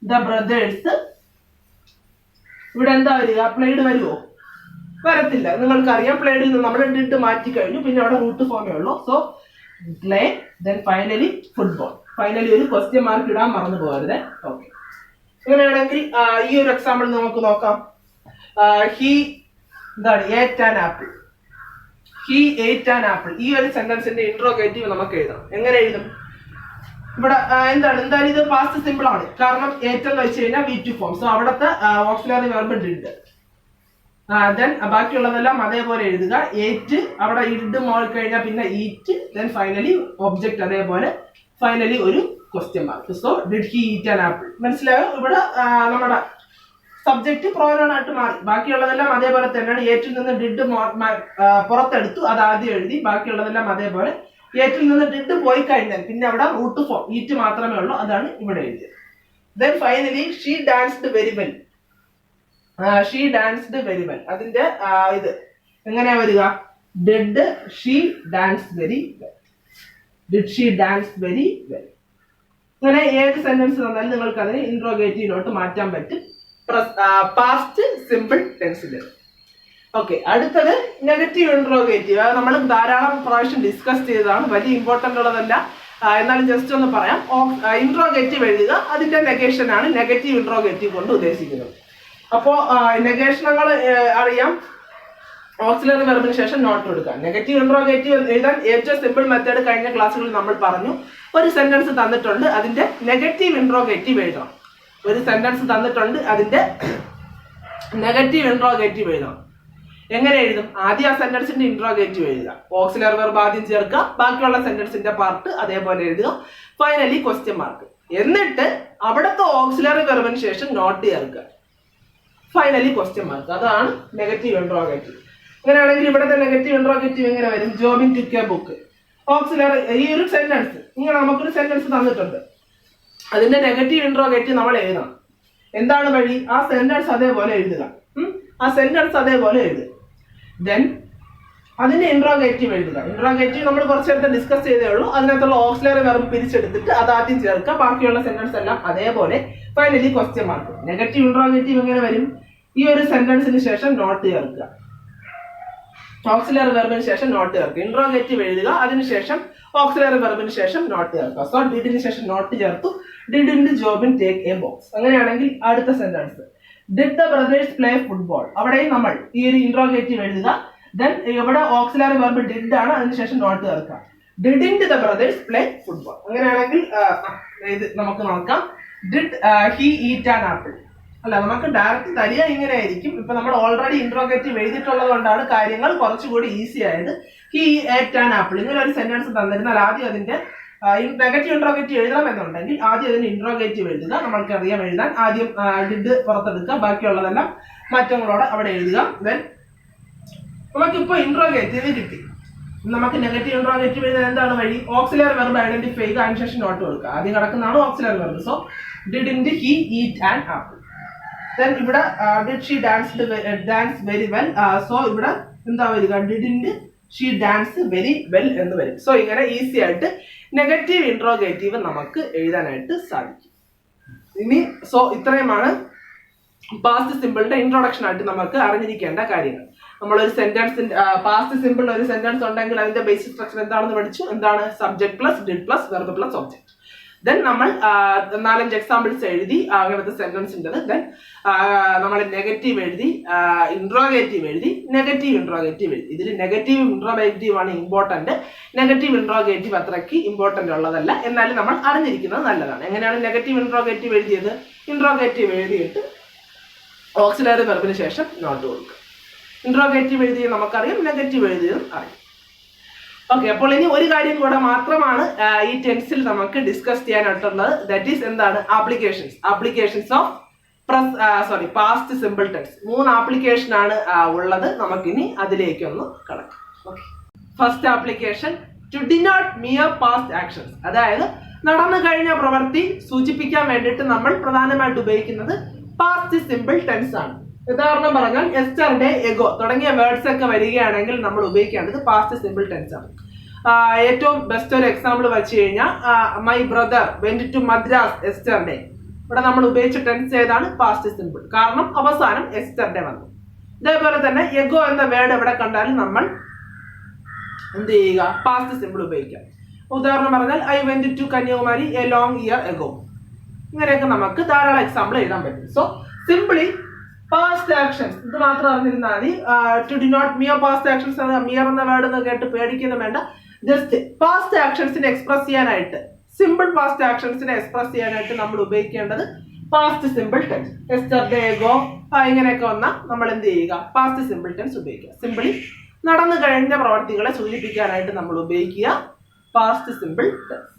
the brothers. ഇവിടെ എന്താ വരിക? പ്ലേഡ് വരുമോ? വരത്തില്ല. നിങ്ങൾക്കറിയാം, പ്ലേഡിൽ നിന്ന് നമ്മൾ ഡിഡ് മാറ്റി കഴിഞ്ഞു, പിന്നെ അവിടെ റൂട്ട് ഫോമേ ഉള്ളൂ. So play, then finally football. Finally ഒരു ക്വസ്റ്റ്യൻ മാർക്ക് ഇടാൻ മറന്നു പോകരുത്. ഓക്കെ. അങ്ങനെയാണെങ്കിൽ ഈ ഒരു എക്സാമ്പിൾ നമുക്ക് നോക്കാം. ഹി എന്താണ്? ഏറ്റ് ആൻ ആപ്പിൾ. ഹി ഏറ്റ് ആൻ ആപ്പിൾ. ഈ ഒരു സെന്റൻസിന്റെ ഇൻട്രോഗേറ്റീവ് നമുക്ക് എഴുതാം. എങ്ങനെ എഴുതും? ഇവിടെ എന്തായാലും ഇത് പാസ്റ്റ് സിമ്പിൾ ആണ്. കാരണം ഏറ്റ് എന്ന് വെച്ച് കഴിഞ്ഞാൽ V2 ഫോം. സോ അവിടുത്തെ ഓക്സിലറി വെർബ് ഡിഡ്. ദെൻ ബാക്കിയുള്ളതെല്ലാം അതേപോലെ എഴുതുക. ഏറ്റ് അവിടെ ഇഡ് മോൾ കഴിഞ്ഞാൽ പിന്നെ ഈറ്റ്, ദെൻ ഫൈനലി ഒബ്ജക്റ്റ് അതേപോലെ, ഫൈനലി ഒരു question mark. So did he eat an apple. മനസ്സിലായോ? ഇവിടെ നമ്മുടെ സബ്ജക്റ്റ് പ്രോനൗൺ ആയിട്ട് മാറി. ബാക്കിയുള്ളതെല്ലാം അതേപോലെ തന്നെയാണ്. ഏറ്റിൽ നിന്ന് ഡിഡ് പുറത്തെടുത്തു, അത് ആദ്യം എഴുതി. ബാക്കിയുള്ളതെല്ലാം അതേപോലെ. ഏറ്റിൽ നിന്ന് ഡിഡ് പോയി കഴിഞ്ഞാൽ പിന്നെ അവിടെ റൂട്ട് ഫോം ഈറ്റ് മാത്രമേ ഉള്ളൂ, അതാണ് ഇവിടെ എഴുതിയത്. Then finally she danced very well. She danced very well. അതിന്റെ ഇത് എങ്ങനെയാ വരിക? Did she dance very well. Did she dance very well. അങ്ങനെ ഏത് സെന്റൻസ് തന്നാലും നിങ്ങൾക്ക് അതിന് ഇൻട്രോഗേറ്റീവിലോട്ട് മാറ്റാൻ പറ്റും പാസ്റ്റ് സിമ്പിൾ ടെൻസിൽ. ഓക്കെ. അടുത്തത് നെഗറ്റീവ് ഇൻട്രോഗേറ്റീവ്. അത് നമ്മൾ ധാരാളം പ്രാവശ്യം ഡിസ്കസ് ചെയ്തതാണ്, വലിയ ഇമ്പോർട്ടൻ്റ് ഉള്ളതല്ല, എന്നാലും ജസ്റ്റ് ഒന്ന് പറയാം. ഇൻട്രോഗേറ്റീവ് എഴുതുക, അതിന്റെ നെഗേഷൻ ആണ് നെഗറ്റീവ് ഇൻട്രോഗേറ്റീവ് കൊണ്ട് ഉദ്ദേശിക്കുന്നത്. അപ്പോൾ നെഗേഷനുകൾ അറിയാം. ഓക്സിലറി വെർബിന് ശേഷം നോട്ട് കൊടുക്കുക. നെഗറ്റീവ് ഇൻട്രോഗേറ്റീവ് എഴുതാൻ ഏറ്റവും സിമ്പിൾ മെത്തേഡ് കഴിഞ്ഞ ക്ലാസ്സുകളിൽ നമ്മൾ പറഞ്ഞു. ഒരു സെന്റൻസ് തന്നിട്ടുണ്ട്, അതിന്റെ നെഗറ്റീവ് ഇൻട്രോഗേറ്റീവ് എഴുതണം. ഒരു സെന്റൻസ് തന്നിട്ടുണ്ട്, അതിന്റെ നെഗറ്റീവ് ഇൻട്രോഗേറ്റീവ് എഴുതണം. എങ്ങനെ എഴുതും? ആദ്യം ആ സെന്റൻസിന്റെ ഇൻട്രോഗേറ്റീവ് എഴുതുക, ഓക്സിലറി വെർബ് ആദ്യം ചേർക്കുക, ബാക്കിയുള്ള സെന്റൻസിന്റെ പാർട്ട് അതേപോലെ എഴുതുക, ഫൈനലി ക്വസ്റ്റ്യൻ മാർക്ക്. എന്നിട്ട് അവിടുത്തെ ഓക്സിലറി വെർബിന് ശേഷം നോട്ട് ചേർക്കുക, ഫൈനലി ക്വസ്റ്റ്യൻ മാർക്ക്. അതാണ് നെഗറ്റീവ് ഇൻട്രോഗേറ്റീവ്. അങ്ങനെയാണെങ്കിൽ ഇവിടുത്തെ നെഗറ്റീവ് ഇൻട്രോഗേറ്റീവ് എങ്ങനെ വരും? Jobin took A book. Auxiliary ഈ ഒരു സെന്റൻസ് ഇങ്ങനെ നമുക്കൊരു സെന്റൻസ് തന്നിട്ടുണ്ട്, അതിന്റെ നെഗറ്റീവ് ഇൻട്രോഗേറ്റീവ് നമ്മൾ എഴുതണം. എന്താണ് വഴി? ആ സെന്റൻസ് അതേപോലെ എഴുതുക. ആ സെന്റൻസ് അതേപോലെ എഴുതുക. ദെൻ അതിന്റെ ഇൻട്രോഗേറ്റീവ് എഴുതുക. ഇൻട്രോഗേറ്റീവ് നമ്മൾ കുറച്ച് നേരത്തെ ഡിസ്കസ് ചെയ്തേ ഉള്ളൂ. അതിനകത്തുള്ള ഓക്സിലറി വെർബ് പിരിച്ചെടുത്തിട്ട് അത് ആദ്യം ചേർക്കുക, ബാക്കിയുള്ള സെന്റൻസ് എല്ലാം അതേപോലെ, finally question mark. Negative interrogative എങ്ങനെ വരും? ഈ ഒരു സെന്റൻസിന് ശേഷം നോട്ട് ചേർക്കുക. ഓക്സിലറി വെർബിന് ശേഷം നോട്ട് ചേർക്കുക. ഇൻട്രോഗേറ്റീവ് എഴുതുക, അതിനുശേഷം ഓക്സിലറി വെർബിന് ശേഷം നോട്ട് ചേർക്കുക. സോ ഡിഡിന് ശേഷം നോട്ട് ചേർത്തു. ഡിഡിന്റെ ജോബിൻ ടേക്ക് എ ബോക്സ്. അങ്ങനെയാണെങ്കിൽ അടുത്ത sentence did the brothers play football. അവിടെയും നമ്മൾ ഈ ഒരു ഇൻട്രോഗേറ്റീവ് എഴുതുക. ദെൻ ഇവിടെ ഓക്സിലറി വെർബ് ഡിഡ് ആണ്, അതിനുശേഷം നോട്ട് ചേർക്കുക. Didn't the brothers play football. അങ്ങനെയാണെങ്കിൽ ഇത് നമുക്ക് നോക്കാം. Did he eat an apple. അല്ല, നമുക്ക് ഡയറക്റ്റ് തരിക ഇങ്ങനെ ആയിരിക്കും. ഇപ്പൊ നമ്മൾ ഓൾറെഡി ഇൻട്രോഗേറ്റീവ് എഴുതിയിട്ടുള്ളത് കൊണ്ടാണ് കാര്യങ്ങൾ കുറച്ചുകൂടി ഈസി ആയത്. ഹി ഏറ്റ് ആൻ ആപ്പിൾ ഇങ്ങനെ ഒരു സെന്റൻസ് തന്നിരുന്നാൽ ആദ്യം അതിന്റെ നെഗറ്റീവ് ഇൻട്രോഗേറ്റീവ് എഴുതണമെന്നുണ്ടെങ്കിൽ ആദ്യം അതിന് ഇൻട്രോഗേറ്റീവ് എഴുതുക. നമ്മൾക്ക് അറിയാം എഴുതാൻ. ആദ്യം ഡിഡ് പുറത്തെടുക്കുക, ബാക്കിയുള്ളതെല്ലാം മാറ്റങ്ങളോടെ അവിടെ എഴുതുക. ദെൻ നമുക്കിപ്പോ ഇൻട്രോഗേറ്റീവ് കിട്ടി. നമുക്ക് നെഗറ്റീവ് ഇൻട്രോഗേറ്റീവ് എഴുതാൻ എന്താണ് വഴി? ഓക്സിലറി വെർബ് ഐഡന്റിഫൈ ചെയ്ത് അതിനുശേഷം നോട്ട് കൊടുക്കുക. ആദ്യം കിടക്കുന്നതാണ് auxiliary verb. So didn't he eat an apple. Then ഇവിടെ did she dance very well. So ഇവിടെ എന്താ വരിക? Didn't she dance very well എന്ന് വരും. സോ ഇങ്ങനെ ഈസി ആയിട്ട് നെഗറ്റീവ് ഇൻട്രോഗേറ്റീവ് നമുക്ക് എഴുതാനായിട്ട് സാധിക്കും. ഇനി ഇത്രയുമാണ് പാസ്റ്റ് സിമ്പിളിന്റെ ഇൻട്രൊഡക്ഷൻ ആയിട്ട് നമുക്ക് അറിഞ്ഞിരിക്കേണ്ട കാര്യങ്ങൾ. നമ്മളൊരു സെന്റൻസിന്റെ പാസ്റ്റ് സിമ്പിൾ ഒരു സെന്റൻസ് ഉണ്ടെങ്കിൽ അതിന്റെ ബേസിക് സ്ട്രക്ചർ എന്താണെന്ന് പഠിച്ചു. എന്താണ്? Subject plus did plus verb plus object. Then നമ്മൾ 4-5 എക്സാമ്പിൾസ് എഴുതി അങ്ങനത്തെ സെന്റൻസിൻ്റെ. ദെൻ നമ്മൾ നെഗറ്റീവ് എഴുതി, ഇൻട്രോഗേറ്റീവ് എഴുതി, നെഗറ്റീവ് ഇൻട്രോഗേറ്റീവ് എഴുതി. ഇതിൽ നെഗറ്റീവ് ഇൻട്രോഗേറ്റീവ് ആണ് ഇമ്പോർട്ടന്റ്. നെഗറ്റീവ് ഇൻട്രോഗേറ്റീവ് അത്രയ്ക്ക് ഇമ്പോർട്ടന്റ് ഉള്ളതല്ല, എന്നാലും നമ്മൾ അറിഞ്ഞിരിക്കുന്നത് നല്ലതാണ്. എങ്ങനെയാണ് നെഗറ്റീവ് ഇൻട്രോഗേറ്റീവ് എഴുതിയത്? ഇൻട്രോഗേറ്റീവ് എഴുതിയിട്ട് ഓക്സിലറി വെർബിന് ശേഷം നോട്ട് കൊടുക്കുക. ഇൻട്രോഗേറ്റീവ് എഴുതിയത് നമുക്കറിയാം, നെഗറ്റീവ് എഴുതിയതും അറിയാം. ഓക്കെ, അപ്പോൾ ഇനി ഒരു കാര്യം കൂടെ മാത്രമാണ് ഈ ടെൻസിൽ നമുക്ക് ഡിസ്കസ് ചെയ്യാനായിട്ടുള്ളത്. ദാറ്റ് ഈസ് എന്താണ്? Applications of past simple tense. 3 application ആണ് ഉള്ളത്. നമുക്കിനി അതിലേക്കൊന്ന് കടക്കാം. Okay, first application to denote mere past actions. അതായത് നടന്നു കഴിഞ്ഞ പ്രവൃത്തി സൂചിപ്പിക്കാൻ വേണ്ടിയിട്ട് നമ്മൾ പ്രധാനമായിട്ട് ഉപയോഗിക്കുന്നത് പാസ്റ്റ് സിമ്പിൾ ടെൻസ് ആണ്. ഉദാഹരണം പറഞ്ഞാൽ യെസ്റ്റർഡേ, എഗോ തുടങ്ങിയ വേർഡ്സ് ഒക്കെ വരികയാണെങ്കിൽ നമ്മൾ ഉപയോഗിക്കേണ്ടത് പാസ്റ്റ് സിമ്പിൾ ടെൻസ് ആണ്. ഏറ്റവും ബെസ്റ്റ് ഒരു എക്സാമ്പിൾ വെച്ച് കഴിഞ്ഞാൽ my brother went to Madras yesterday. ഇവിടെ നമ്മൾ ഉപയോഗിച്ച ടെൻസ് ഏതാണ്? Past simple. കാരണം അവസാനം യെസ്റ്റർഡേ വന്നു. ഇതേപോലെ തന്നെ എഗോ എന്ന വേർഡ് എവിടെ കണ്ടാലും നമ്മൾ എന്ത് ചെയ്യുക? പാസ്റ്റ് സിമ്പിൾ ഉപയോഗിക്കാം. ഉദാഹരണം പറഞ്ഞാൽ I went to Kanyakumari a long year ago. ഇങ്ങനെയൊക്കെ നമുക്ക് ധാരാളം എക്സാമ്പിൾ എഴുതാൻ പറ്റും. സോ സിംപ്ലി പാസ്റ്റ് ആക്ഷൻസ് ഇത് മാത്രം അറിഞ്ഞിരുന്നാൽ മതി. To denote mere past actions, mere എന്ന വേർഡ് എന്ന് കേട്ട് പേടിക്കുന്നു വേണ്ട. ജസ്റ്റ് പാസ്റ്റ് ആക്ഷൻസിനെ എക്സ്പ്രസ് ചെയ്യാനായിട്ട്, സിമ്പിൾ പാസ്റ്റ് ആക്ഷൻസിനെ എക്സ്പ്രസ് ചെയ്യാനായിട്ട് നമ്മൾ ഉപയോഗിക്കേണ്ടത് past simple tense. Yesterday, ago ഇങ്ങനെയൊക്കെ വന്നാൽ നമ്മൾ എന്ത് ചെയ്യുക? പാസ്റ്റ് സിമ്പിൾ ടെൻസ് ഉപയോഗിക്കുക. സിംപിളി നടന്നു കഴിഞ്ഞ പ്രവർത്തികളെ സൂചിപ്പിക്കാനായിട്ട് നമ്മൾ ഉപയോഗിക്കുക past simple tense.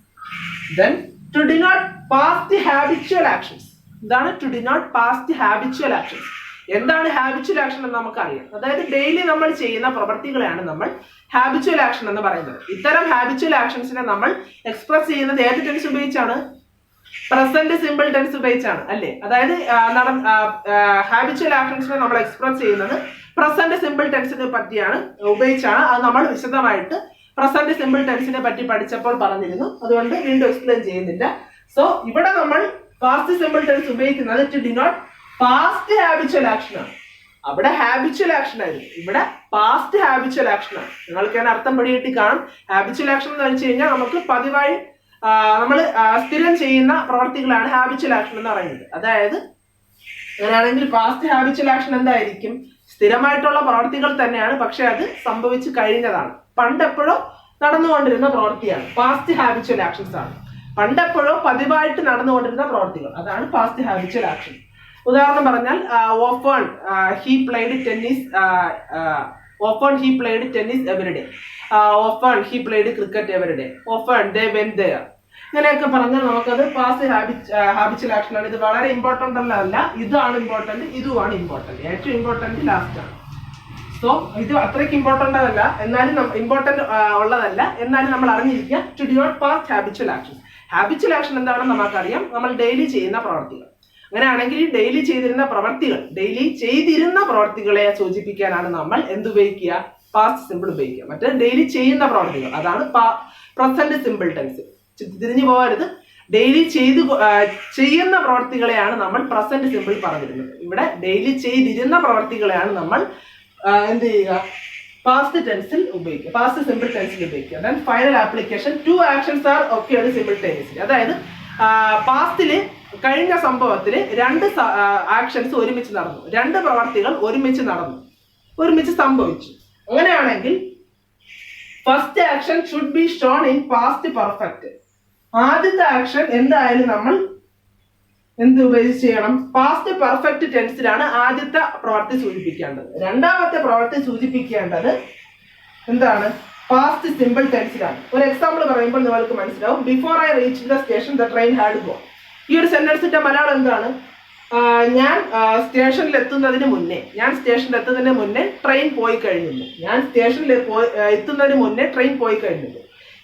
Then to denote past habitual actions. ഇതാണ് to denote past habitual actions. എന്താണ് ഹാബിച്വൽ ആക്ഷൻ എന്ന് നമുക്കറിയാം. അതായത് ഡെയിലി നമ്മൾ ചെയ്യുന്ന പ്രവൃത്തികളെയാണ് നമ്മൾ ഹാബിച്വൽ ആക്ഷൻ എന്ന് പറയുന്നത്. ഇത്തരം ഹാബിച്വൽ ആക്ഷൻസിനെ നമ്മൾ എക്സ്പ്രസ് ചെയ്യുന്നത് ഏത് ടെൻസ് ഉപയോഗിച്ചാണ്? പ്രസന്റ് സിമ്പിൾ ടെൻസ് ഉപയോഗിച്ചാണ്, അല്ലേ? അതായത് ഹാബിച്വൽ ആക്ഷൻസിനെ നമ്മൾ എക്സ്പ്രസ് ചെയ്യുന്നത് പ്രസന്റ് സിമ്പിൾ ടെൻസിനെ പറ്റിയാണ് ഉപയോഗിച്ചാണ്. അത് നമ്മൾ വിശദമായിട്ട് പ്രസന്റ് സിമ്പിൾ ടെൻസിനെ പറ്റി പഠിച്ചപ്പോൾ പറഞ്ഞിരുന്നു. അതുകൊണ്ട് വീണ്ടും എക്സ്പ്ലെയിൻ ചെയ്യുന്നില്ല. സോ ഇവിടെ നമ്മൾ പാസ്റ്റ് സിമ്പിൾ ടെൻസ് ഉപയോഗിക്കുന്നത് to denote past habitual action ആണ്. അവിടെ ഹാബിച്വൽ ആക്ഷൻ ആയിരുന്നു, ഇവിടെ പാസ്റ്റ് ഹാബിച്വൽ ആക്ഷൻ ആണ്. നിങ്ങൾക്ക് ഞാൻ അർത്ഥം പിടികിട്ടി കാണും. ഹാബിച്വൽ ആക്ഷൻ എന്ന് വെച്ച് കഴിഞ്ഞാൽ നമുക്ക് പതിവായി നമ്മൾ സ്ഥിരം ചെയ്യുന്ന പ്രവർത്തികളാണ് ഹാബിച്വൽ ആക്ഷൻ എന്ന് പറയുന്നത്. അതായത് അങ്ങനെയാണെങ്കിൽ പാസ്റ്റ് ഹാബിച്വൽ ആക്ഷൻ എന്തായിരിക്കും? സ്ഥിരമായിട്ടുള്ള പ്രവർത്തികൾ തന്നെയാണ്, പക്ഷെ അത് സംഭവിച്ചു കഴിഞ്ഞതാണ്. പണ്ടെപ്പോഴോ നടന്നുകൊണ്ടിരുന്ന പ്രവൃത്തിയാണ് പാസ്റ്റ് ഹാബിച്വൽ ആക്ഷൻസ് ആണ്. പണ്ടെപ്പോഴോ പതിവായിട്ട് നടന്നുകൊണ്ടിരുന്ന പ്രവർത്തികൾ, അതാണ് പാസ്റ്റ് ഹാബിച്വൽ ആക്ഷൻ. ഉദാഹരണം പറഞ്ഞാൽ often he played tennis every day. Often he played cricket every day. Often they went there. ഇങ്ങനെയൊക്കെ പറഞ്ഞാൽ നമുക്കത് പാസ്റ്റ് ഹാബിച്വൽ ആക്ഷൻ ആണ്. ഇത് വളരെ ഇമ്പോർട്ടന്റ് അല്ല, ഇതാണ് ഇമ്പോർട്ടന്റ്, ഇതുമാണ് ഇമ്പോർട്ടന്റ്. ഏറ്റവും ഇമ്പോർട്ടന്റ് ലാസ്റ്റ് ആണ്. സോ ഇത് അത്രയ്ക്ക് ഇമ്പോർട്ടന്റ് അല്ല, എന്നാലും ഇമ്പോർട്ടന്റ് ഉള്ളതല്ല, എന്നാലും നമ്മൾ അറിഞ്ഞിരിക്കുക to denote past habitual action. Habitual action എന്താണെന്ന് നമുക്കറിയാം, നമ്മൾ ഡെയിലി ചെയ്യുന്ന പ്രവർത്തികൾ. അങ്ങനെയാണെങ്കിൽ ഡെയിലി ചെയ്തിരുന്ന പ്രവർത്തികളെ സൂചിപ്പിക്കാനാണ് നമ്മൾ എന്തുപയോഗിക്കുക? പാസ്റ്റ് സിമ്പിൾ ഉപയോഗിക്കുക. മറ്റേ ഡെയിലി ചെയ്യുന്ന പ്രവർത്തികൾ, അതാണ് പ്രസന്റ് സിമ്പിൾ ടെൻസ്. തിരിഞ്ഞു പോകരുത്. ഡെയിലി ചെയ്യുന്ന പ്രവർത്തികളെയാണ് നമ്മൾ പ്രസന്റ് സിമ്പിൾ പറഞ്ഞിരുന്നത്. ഇവിടെ ഡെയിലി ചെയ്തിരുന്ന പ്രവർത്തികളെയാണ് നമ്മൾ എന്ത് ചെയ്യുക? പാസ്റ്റ് ടെൻസിൽ ഉപയോഗിക്കുക, പാസ്റ്റ് സിമ്പിൾ ടെൻസിൽ ഉപയോഗിക്കുക. Then final application, 2 actions are ഒക്കെയാണ് സിമ്പിൾട്ടേനിയസ്ലി. അതായത് പാസ്റ്റില് കഴിഞ്ഞ സംഭവത്തിൽ 2 ആക്ഷൻസ് ഒരുമിച്ച് നടന്നു, 2 പ്രവർത്തികൾ ഒരുമിച്ച് സംഭവിച്ചു. അങ്ങനെയാണെങ്കിൽ first action should be shown in past perfect. ആദ്യത്തെ ആക്ഷൻ എന്തായാലും നമ്മൾ എന്ത് ഉപയോഗിച്ച് ചെയ്യണം? പാസ്റ്റ് പെർഫെക്റ്റ് ടെൻസിലാണ് ആദ്യത്തെ പ്രവൃത്തി സൂചിപ്പിക്കേണ്ടത്. രണ്ടാമത്തെ പ്രവൃത്തി സൂചിപ്പിക്കേണ്ടത് എന്താണ്? പാസ്റ്റ് സിമ്പിൾ ടെൻസിലാണ്. ഒരു എക്സാമ്പിൾ പറയുമ്പോൾ നിങ്ങൾക്ക് മനസ്സിലാവും. Before I reach the station the train had gone. ഈ ഒരു സെന്റൻസിന്റെ മലയാളം എന്താണ്? ഞാൻ സ്റ്റേഷനിൽ എത്തുന്നതിന് മുന്നേ ട്രെയിൻ പോയി കഴിഞ്ഞിരുന്നു.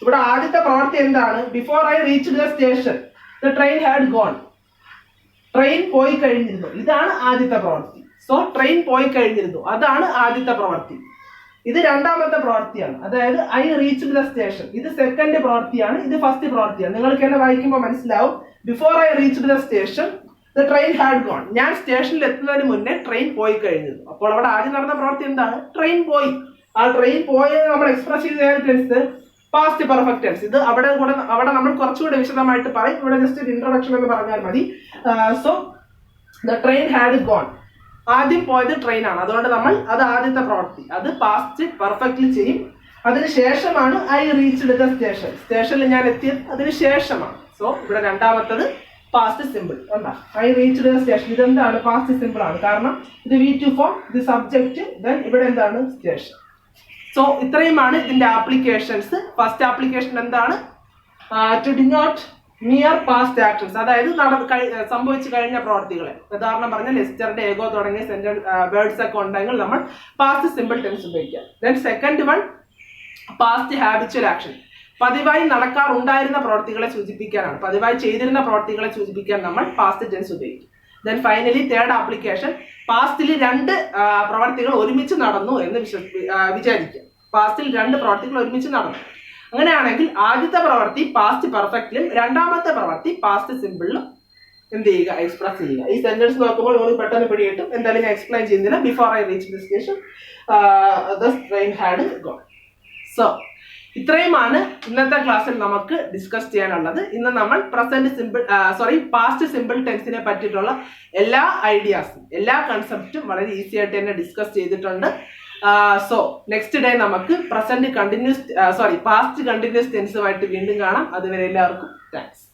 ഇവിടെ ആദ്യത്തെ പ്രവൃത്തി എന്താണ്? Before I reach the station the train had gone. Train പോയി കഴിഞ്ഞിരുന്നു, ഇതാണ് ആദ്യത്തെ പ്രവൃത്തി. സോ ട്രെയിൻ പോയി കഴിഞ്ഞിരുന്നു, അതാണ് ആദ്യത്തെ പ്രവൃത്തി. ഇത് രണ്ടാമത്തെ പ്രവൃത്തിയാണ്. അതായത് ഐ റീച്ച് ദ സ്റ്റേഷൻ, ഇത് സെക്കൻഡ് പ്രവൃത്തിയാണ്, ഇത് ഫസ്റ്റ് പ്രവൃത്തിയാണ്. നിങ്ങൾക്ക് എന്നെ വായിക്കുമ്പോൾ മനസ്സിലാവും. Before I reach the station the train had gone. ഞാൻ സ്റ്റേഷനിൽ എത്തുന്നതിന് മുന്നേ ട്രെയിൻ പോയി കഴിഞ്ഞിരുന്നു. അപ്പോൾ അവിടെ ആദ്യം നടന്ന പ്രവൃത്തി എന്താണ്? ട്രെയിൻ പോയി. ആ ട്രെയിൻ പോയത് നമ്മൾ എക്സ്പ്രസ് ചെയ്ത ടെൻസ് പാസ്റ്റ് പെർഫെക്റ്റ് ടെൻസ്. ഇത് അവിടെ നമ്മൾ കുറച്ചുകൂടെ വിശദമായിട്ട് പറയും. ഇവിടെ ജസ്റ്റ് ഒരു ഇൻട്രൊഡക്ഷൻ എന്ന് പറഞ്ഞാൽ മതി. So the train had gone, ആദ്യം പോയത് ട്രെയിൻ ആണ്, അതുകൊണ്ട് നമ്മൾ അത് ആദ്യത്തെ പ്രവൃത്തി, അത് പാസ്റ്റ് പെർഫെക്റ്റ്ലി ചെയ്യും. അതിന് ശേഷമാണ് ഐ റീച്ച്ഡ് ദ സ്റ്റേഷൻ. സ്റ്റേഷനിൽ ഞാൻ എത്തിയത് അതിന് ശേഷമാണ്. സോ ഇവിടെ രണ്ടാമത്തത് പാസ്റ്റ് സിമ്പിൾ. എന്താ? I reached the station. ഇതെന്താണ്? പാസ്റ്റ് സിമ്പിൾ ആണ്. കാരണം ഇത് V2 ഫോം, ഇത് സബ്ജക്റ്റ്, ദെൻ ഇവിടെ എന്താണ്? സ്റ്റേഷൻ. സോ ഇത്രയുമാണ് ഇതിന്റെ ആപ്ലിക്കേഷൻസ്. ഫസ്റ്റ് ആപ്ലിക്കേഷൻ എന്താണ്? To denote mere past actions, അതായത് സംഭവിച്ചു കഴിഞ്ഞ പ്രവർത്തികളെ. ഉദാഹരണം പറഞ്ഞാൽ ലെസ്റ്ററുടെ, ഏഗോ തുടങ്ങിയ വേർഡ്സ് ഒക്കെ ഉണ്ടെങ്കിൽ നമ്മൾ പാസ്റ്റ് സിമ്പിൾ ടെൻസ് ഉപയോഗിക്കാം. Then second one past habitual action, പതിവായി നടക്കാറുണ്ടായിരുന്ന പ്രവർത്തികളെ സൂചിപ്പിക്കാനാണ്, പതിവായി ചെയ്തിരുന്ന പ്രവർത്തികളെ സൂചിപ്പിക്കാൻ നമ്മൾ പാസ്റ്റ് ടെൻസ് ഉപയോഗിക്കും. ദെൻ ഫൈനലി തേർഡ് ആപ്ലിക്കേഷൻ, പാസ്റ്റിൽ 2 പ്രവർത്തികൾ ഒരുമിച്ച് നടന്നു എന്ന് വിചാരിക്കുക. പാസ്റ്റിൽ 2 പ്രവർത്തികൾ ഒരുമിച്ച് നടന്നു. അങ്ങനെയാണെങ്കിൽ ആദ്യത്തെ പ്രവൃത്തി പാസ്റ്റ് പെർഫെക്റ്റിലും രണ്ടാമത്തെ പ്രവൃത്തി പാസ്റ്റ് സിമ്പിളിലും എന്ത് ചെയ്യുക? എക്സ്പ്രസ് ചെയ്യുക. ഈ സെന്റൻസ് നോക്കുമ്പോൾ നമുക്ക് പെട്ടെന്ന് പിടികിട്ടും. എന്തായാലും ഞാൻ എക്സ്പ്ലെയിൻ ചെയ്യുന്നില്ല. Before I reach the station the train had gone. So ഇത്രയുമാണ് ഇന്നത്തെ ക്ലാസ്സിൽ നമുക്ക് ഡിസ്കസ് ചെയ്യാനുള്ളത്. ഇന്ന് നമ്മൾ പാസ്റ്റ് സിമ്പിൾ ടെൻസിനെ പറ്റിയിട്ടുള്ള എല്ലാ ഐഡിയാസും എല്ലാ കൺസെപ്റ്റും വളരെ ഈസി ആയിട്ട് തന്നെ ഡിസ്കസ് ചെയ്തിട്ടുണ്ട്. സോ നെക്സ്റ്റ് ഡേ നമുക്ക് പാസ്റ്റ് കണ്ടിന്യൂസ് ടെൻസുമായിട്ട് വീണ്ടും കാണാം. അതുവരെ എല്ലാവർക്കും താങ്ക്സ്.